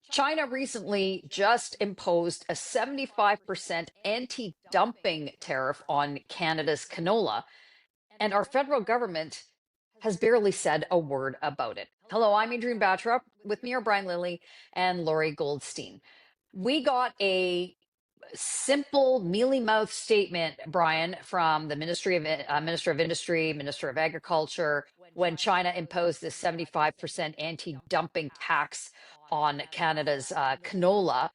China recently just imposed a 75% anti dumping tariff on Canada's canola, and our federal government has barely said a word about it. Hello, I'm Adrienne Batra. With me are Brian Lilley and Lorrie Goldstein. We got a simple, mealy mouth statement, Brian, from the Minister of Industry, Minister of Agriculture, when China imposed this 75% anti-dumping tax on Canada's canola.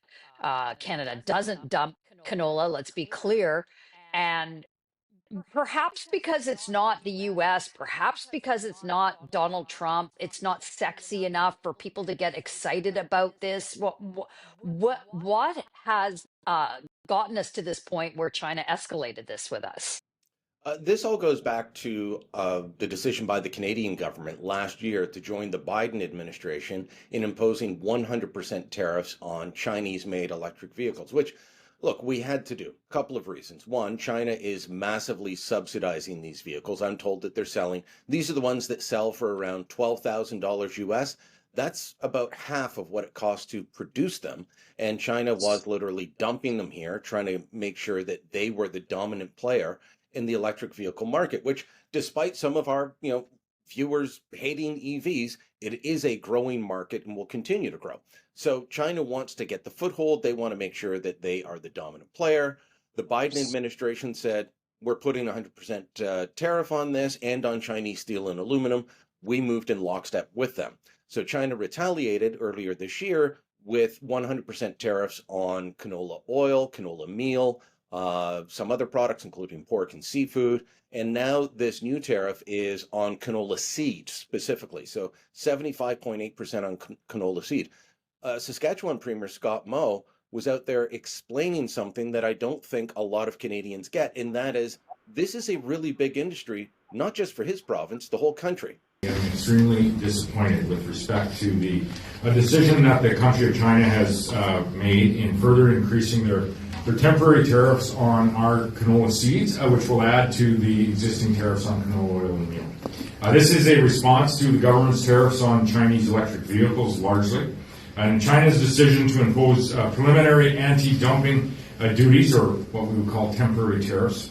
Canada doesn't dump canola, let's be clear. And perhaps because it's not the US, perhaps because it's not Donald Trump, it's not sexy enough for people to get excited about this. What has gotten us to this point where China escalated this with us? This all goes back to the decision by the Canadian government last year to join the Biden administration in imposing 100% tariffs on Chinese-made electric vehicles, which, look, we had to do. A couple of reasons. One, China is massively subsidizing these vehicles. I'm told that they're selling, these are the ones that sell for around $12,000 US. That's about half of what it costs to produce them. And China was literally dumping them here, trying to make sure that they were the dominant player in the electric vehicle market, which despite some of our, viewers hating EVs, it is a growing market and will continue to grow. So China wants to get the foothold. They want to make sure that they are the dominant player. The Biden administration said, we're putting 100% tariff on this and on Chinese steel and aluminum. We moved in lockstep with them. So China retaliated earlier this year with 100% tariffs on canola oil, canola meal, some other products, including pork and seafood. And now this new tariff is on canola seed specifically. So 75.8% on canola seed. Saskatchewan Premier Scott Moe was out there explaining something that I don't think a lot of Canadians get, and that is this is a really big industry, not just for his province, the whole country. I'm extremely disappointed with respect to the decision that the country of China has made in further increasing their temporary tariffs on our canola seeds, which will add to the existing tariffs on canola oil and meal. This is a response to the government's tariffs on Chinese electric vehicles largely, and China's decision to impose preliminary anti-dumping duties, or what we would call temporary tariffs,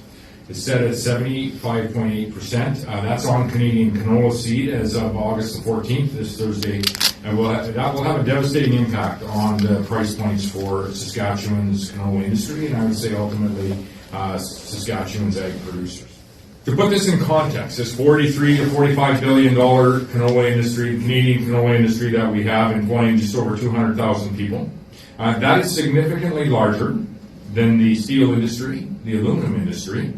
is set at 75.8%. That's on Canadian canola seed as of August the 14th, this Thursday. And that will have a devastating impact on the price points for Saskatchewan's canola industry, and I would say ultimately Saskatchewan's ag producers. To put this in context, this $43 to $45 billion canola industry, Canadian canola industry that we have, employing just over 200,000 people, that is significantly larger than the steel industry, the aluminum industry,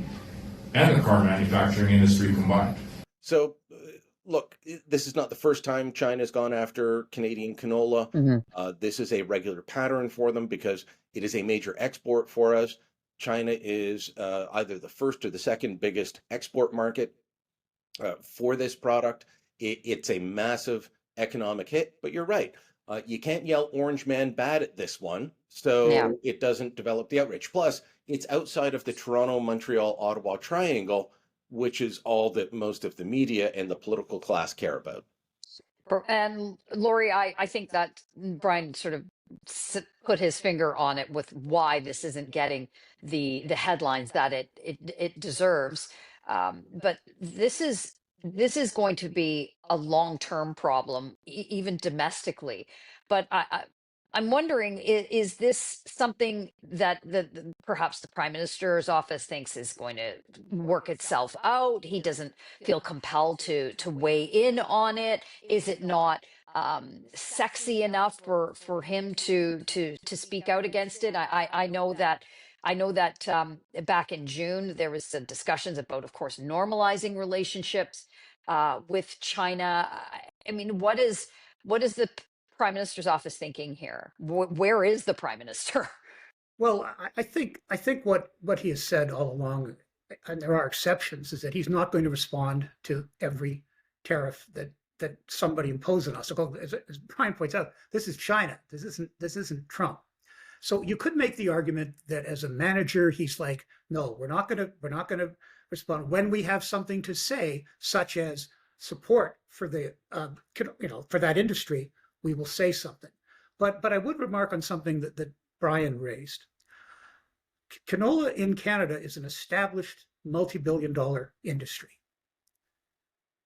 and the car manufacturing industry combined. So, look, this is not the first time China's gone after Canadian canola. This is a regular pattern for them because it is a major export for us. China is either the first or the second biggest export market for this product. It's a massive economic hit, but you're right. You can't yell Orange Man bad at this one, so it doesn't develop the outrage. Plus, it's outside of the Toronto, Montreal, Ottawa triangle, which is all that most of the media and the political class care about. And Lorrie, I think that Brian sort of put his finger on it with why this isn't getting the headlines that it deserves. But this is going to be a long-term problem, even domestically. But I'm wondering, is this something that perhaps the Prime Minister's office thinks is going to work itself out? He doesn't feel compelled to weigh in on it. Is it not sexy enough for him to speak out against it? I know that. Back in June there was some discussions about, of course, normalizing relationships with China. I mean, what is the Prime Minister's office thinking here? Where is the Prime Minister? Well, I think what he has said all along, and there are exceptions, is that he's not going to respond to every tariff that somebody imposes on us. So, as Brian points out, this is China. This isn't Trump. So you could make the argument that as a manager, he's like, no, we're not gonna respond when we have something to say, such as support for the for that industry. We will say something. But I would remark on something that Brian raised. Canola in Canada is an established multi-billion-dollar industry.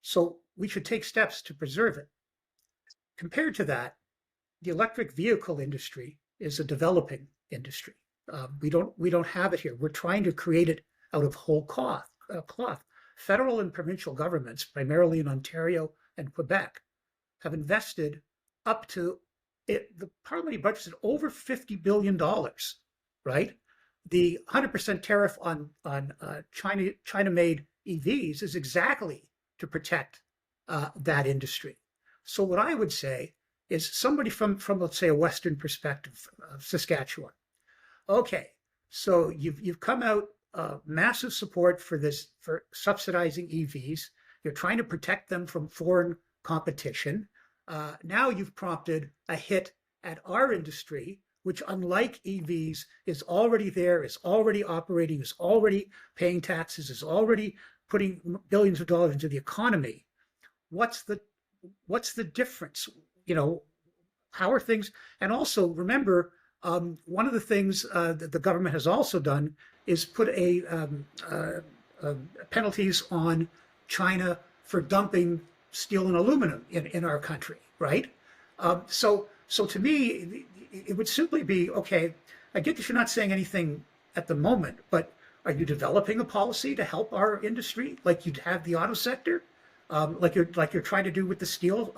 So we should take steps to preserve it. Compared to that, the electric vehicle industry is a developing industry. We don't have it here. We're trying to create it out of whole cloth. Federal and provincial governments, primarily in Ontario and Quebec, have invested up to the parliamentary budget is over $50 billion, right? The 100% tariff on China-made EVs is exactly to protect that industry. So what I would say is somebody from let's say a Western perspective of Saskatchewan. Okay, so you've come out massive support for this, for subsidizing EVs. You're trying to protect them from foreign competition. Now you've prompted a hit at our industry, which, unlike EVs, is already there, is already operating, is already paying taxes, is already putting billions of dollars into the economy. What's the difference? You know, how are things? And also remember, one of the things that the government has also done is put penalties on China for dumping steel and aluminum in our country, right? So to me, it would simply be, okay, I get that you're not saying anything at the moment, but are you developing a policy to help our industry, like you'd have the auto sector, like you're trying to do with the steel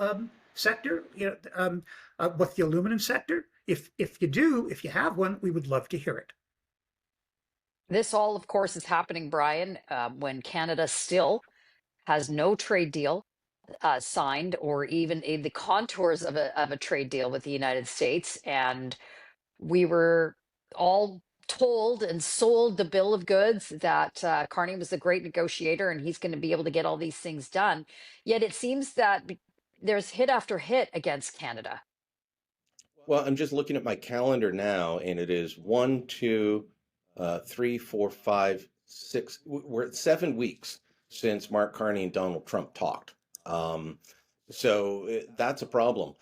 sector, with the aluminum sector? If you have one, we would love to hear it. This all, of course, is happening, Brian, when Canada still has no trade deal signed, or even the contours of a trade deal with the United States. And we were all told and sold the bill of goods that Carney was a great negotiator and he's going to be able to get all these things done. Yet it seems that there's hit after hit against Canada. Well, I'm just looking at my calendar now, and it is 1, 2, 3, 4, 5, 6. We're at 7 weeks since Mark Carney and Donald Trump talked. So that's a problem.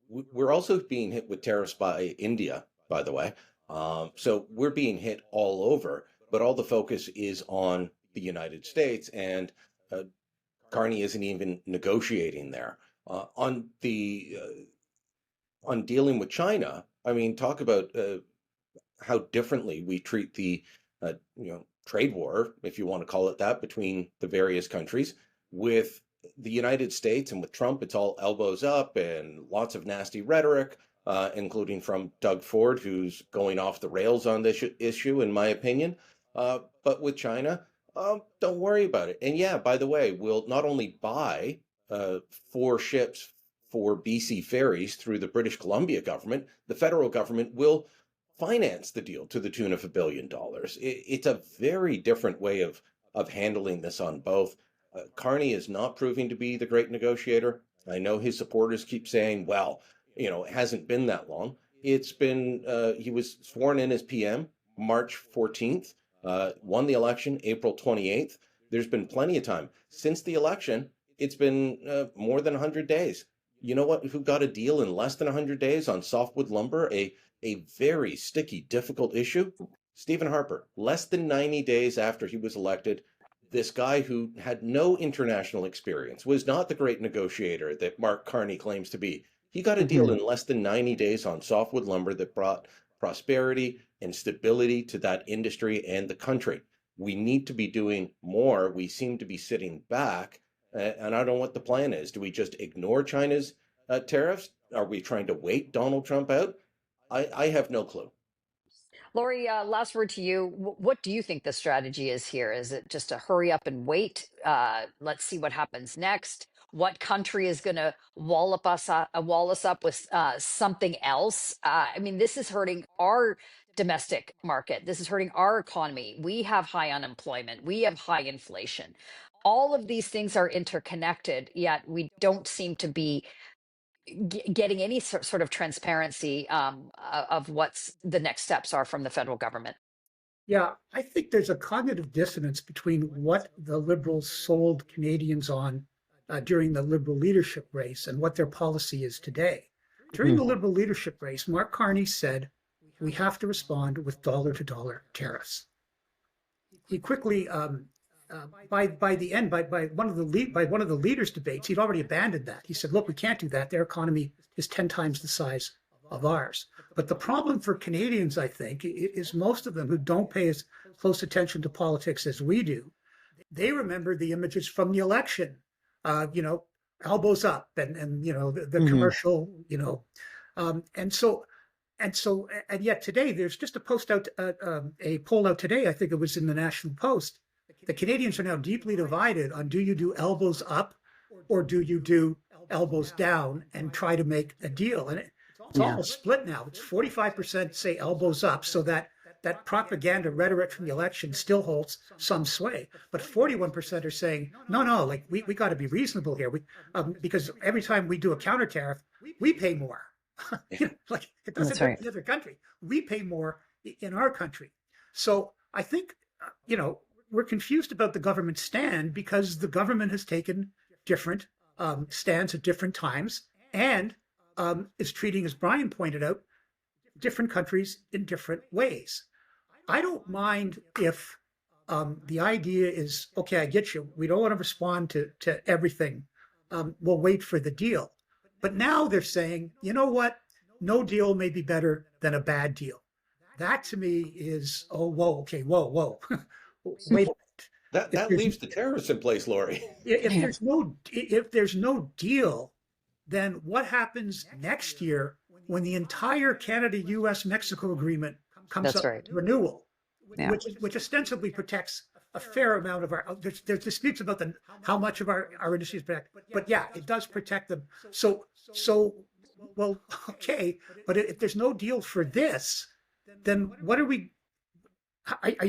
We're also being hit with tariffs by India, by the way. So we're being hit all over, but all the focus is on the United States, and Carney isn't even negotiating there. On dealing with China, I mean, talk about how differently we treat the trade war, if you want to call it that, between the various countries. With the United States and with Trump, it's all elbows up and lots of nasty rhetoric, including from Doug Ford, who's going off the rails on this issue, in my opinion. But with China, don't worry about it. And yeah, by the way, we'll not only buy 4 ships for BC ferries through the British Columbia government, the federal government will finance the deal to the tune of $1 billion. It's a very different way of handling this on both. Carney is not proving to be the great negotiator. I know his supporters keep saying, well, it hasn't been that long. It's been, he was sworn in as PM March 14th, won the election April 28th. There's been plenty of time. Since the election, it's been more than 100 days. You know what? Who got a deal in less than 100 days on softwood lumber, a very sticky, difficult issue? Stephen Harper, less than 90 days after he was elected, this guy who had no international experience, was not the great negotiator that Mark Carney claims to be. He got a deal in less than 90 days on softwood lumber that brought prosperity and stability to that industry and the country. We need to be doing more. We seem to be sitting back. And I don't know what the plan is. Do we just ignore China's tariffs? Are we trying to wait Donald Trump out? I have no clue. Lorrie, last word to you. What do you think the strategy is here? Is it just to hurry up and wait? Let's see what happens next. What country is going to wall us up with something else? I mean, this is hurting our domestic market. This is hurting our economy. We have high unemployment. We have high inflation. All of these things are interconnected, yet we don't seem to be getting any sort of transparency of what's the next steps are from the federal government. Yeah, I think there's a cognitive dissonance between what the Liberals sold Canadians on during the Liberal leadership race and what their policy is today. During the Liberal leadership race, Mark Carney said, we have to respond with dollar-to-dollar tariffs. He quickly, by the end, by one of the leaders' debates, he'd already abandoned that. He said, look, we can't do that. Their economy is 10 times the size of ours. But the problem for Canadians, I think, is most of them who don't pay as close attention to politics as we do, they remember the images from the election, elbows up and the commercial, and yet today there's just a poll out today. I think it was in the National Post. The Canadians are now deeply divided on, do you do elbows up or do you do elbows down and try to make a deal? And it's almost split now. It's 45% say elbows up, so that propaganda rhetoric from the election still holds some sway. But 41% are saying, no, like we got to be reasonable here. Because every time we do a counter tariff, we pay more. Like it doesn't in the other country. We pay more in our country. So I think, we're confused about the government stand because the government has taken different stands at different times and is treating, as Brian pointed out, different countries in different ways. I don't mind if the idea is, okay, I get you. We don't want to respond to everything. We'll wait for the deal. But now they're saying, you know what? No deal may be better than a bad deal. That to me is, whoa. Wait a minute. That leaves the tariffs in place, Lorrie. If there's no deal, then what happens next year when the entire Canada-US-Mexico agreement comes up for renewal, which ostensibly protects a fair amount of our, there's disputes about how much of our industry is protected, but yeah, it does protect them. So, well, okay, but if there's no deal for this, then what are you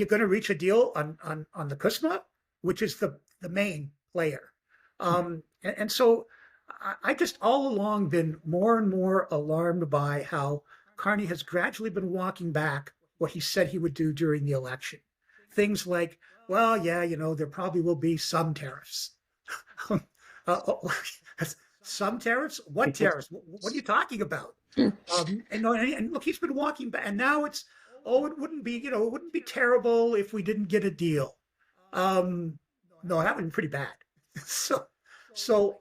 going to reach a deal on the CUSMA, which is the main layer? And so I just all along been more and more alarmed by how Carney has gradually been walking back what he said he would do during the election. Things like, well, yeah, there probably will be some tariffs. Some tariffs? What tariffs? What are you talking about? And look, he's been walking back, and now it's, it wouldn't be terrible if we didn't get a deal. No, that would be pretty bad. So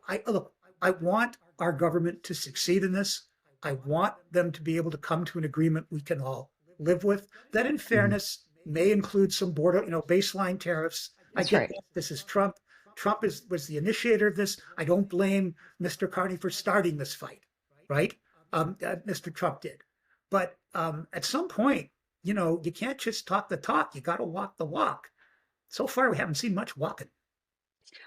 I want our government to succeed in this. I want them to be able to come to an agreement we can all live with. That, in fairness, may include some border, baseline tariffs. That's I get right. that. This is Trump. Trump was the initiator of this. I don't blame Mr. Carney for starting this fight, right? Mr. Trump did. But at some point, you can't just talk the talk. You got to walk the walk. So far, we haven't seen much walking.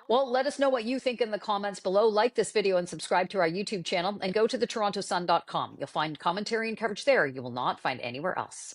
Well, let us know what you think in the comments below. Like this video and subscribe to our YouTube channel and go to the TorontoSun.com. You'll find commentary and coverage there you will not find anywhere else.